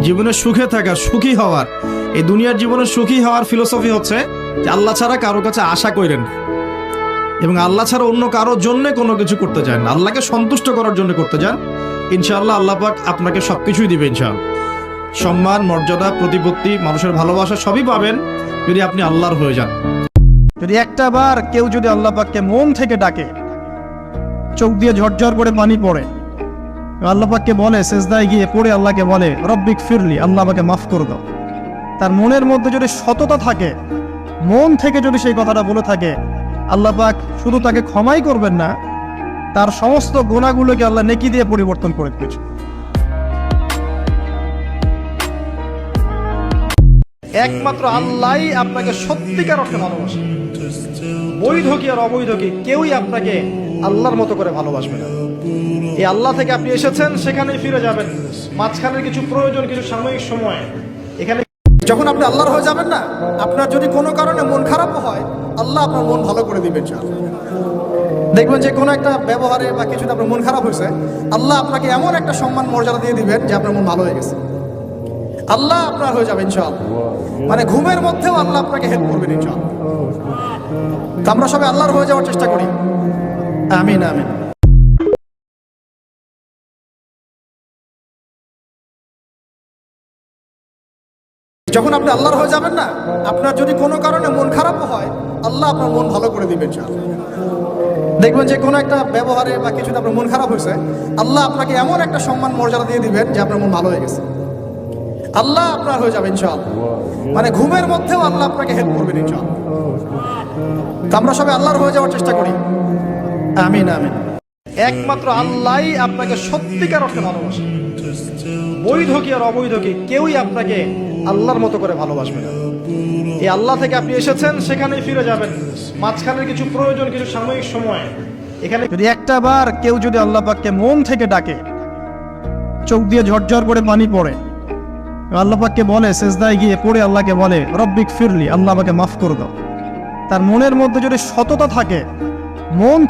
জীবনে সুখে থাকা, সুখী হওয়ার, এই দুনিয়ার জীবনে সুখী হওয়ার ফিলোসফি হচ্ছে যে আল্লাহ ছাড়া কারো কাছে আশা করেন না, এবং আল্লাহ ছাড়া অন্য কারোর জন্য কোনো কিছু করতে চান না, আল্লাহকে সন্তুষ্ট করার জন্য করতে চান। ইনশাআল্লাহ আল্লাহ পাক আপনাকে সবকিছুই দিবে ইনশাআল্লাহ। সম্মান, মর্যাদা, প্রতিপত্তি, মানুষের ভালোবাসা সবই পাবেন যদি আপনি আল্লাহর হয়ে যান। যদি একটা বার কেউ যদি আল্লাহ পাককে মন থেকে ডাকে, চোখ দিয়ে ঝরঝর করে পানি পড়ে, আল্লাহ পাককে বলে, সেজদায় গিয়ে পড়ে আল্লাহকে বলে রব্বিক ফিরলি, আল্লাহ আমাকে মাফ করে দাও, তার মনের মধ্যে যদি সততা থাকে, মন থেকে যদি সেই কথাটা বলে থাকে, আল্লাহ পাক শুধু তাকে ক্ষমাই করবেন না, তার সমস্ত গুনাহগুলোকে আল্লাহ নেকি দিয়ে পরিবর্তন করে দিয়েছে। একমাত্র আল্লাহই আপনাকে সত্যিকার অর্থে ভালোবাসে। বৈধ কি আর অবৈধ কি কেউই আপনাকে আল্লাহর মতো করে ভালোবাসবে না। এই আল্লাহ থেকে আপনি এসেছেন, সেখানেই ফিরে যাবেন। মাঝখানের কিছু প্রয়োজন, কিছু সাময়িক সময়, এখানে যখন আপনি আল্লাহর হয়ে যাবেন না, আপনার যদি কোনো কারণে মন খারাপও হয়, আল্লাহ আপনার মন ভালো করে দিবেন। দেখবেন যে কোনো একটা ব্যবহারে বা কিছুতে আপনার মন খারাপ হয়েছে, আল্লাহ আপনাকে এমন একটা সম্মান মর্যাদা দিয়ে দিবেন যে আপনার মন ভালো হয়ে গেছে, আল্লাহ আপনার হয়ে যাবে ইনশাআল্লাহ। মানে ঘুমের মধ্যেও আল্লাহ আপনাকে হেল্প করবেন ইনশাআল্লাহ। তো আমরা সবাই আল্লাহর হয়ে যাওয়ার চেষ্টা করি। আমিন আমিন। যখন আপনি আল্লাহর হয়ে যাবেন না, আপনার যদি কোনো কারণে মন খারাপও হয়, আল্লাহ আপনার মন ভালো করে দিবেন ইনশাআল্লাহ। দেখবেন যে কোনো একটা ব্যবহারে বা কিছুতে আপনার মন খারাপ হয়েছে, আল্লাহ আপনাকে এমন একটা সম্মান মর্যাদা দিয়ে দিবেন যে আপনার মন ভালো হয়ে গেছে, আল্লাহ আপনার হয়ে যাবে ইনশাআল্লাহ। মানে ঘুমের মধ্যেও আল্লাহ আপনাকে হেল্প করবেন ইনশাআল্লাহ। তো আমরা সবাই আল্লাহর হয়ে যাওয়ার চেষ্টা করি। আমিন আমিন। একমাত্র আল্লাহই আপনাকে সত্যিকার অর্থে ভালোবাসে। বৈধ কি আর অবৈধ কি কেউই আপনাকে আল্লাহর মতো করে ভালোবাসবে না। এই আল্লাহ থেকে আপনি এসেছেন, সেখানেই ফিরে যাবেন। মাঝখানের কিছু প্রয়োজন, কিছু সাময়িক সময়, এখানে যদি একটা বার কেউ যদি আল্লাহ পাককে মন থেকে ডাকে, চোখ দিয়ে ঝরঝর করে পানি পড়ে, আল্লাহ পাককে বলে, সেজদায় গিয়ে পড়ে আল্লাহকে বলে রব্বিক ফিরলি, আল্লাহ আমাকে মাফ করে দাও, তার মনের মধ্যে যদি সততা থাকে, মন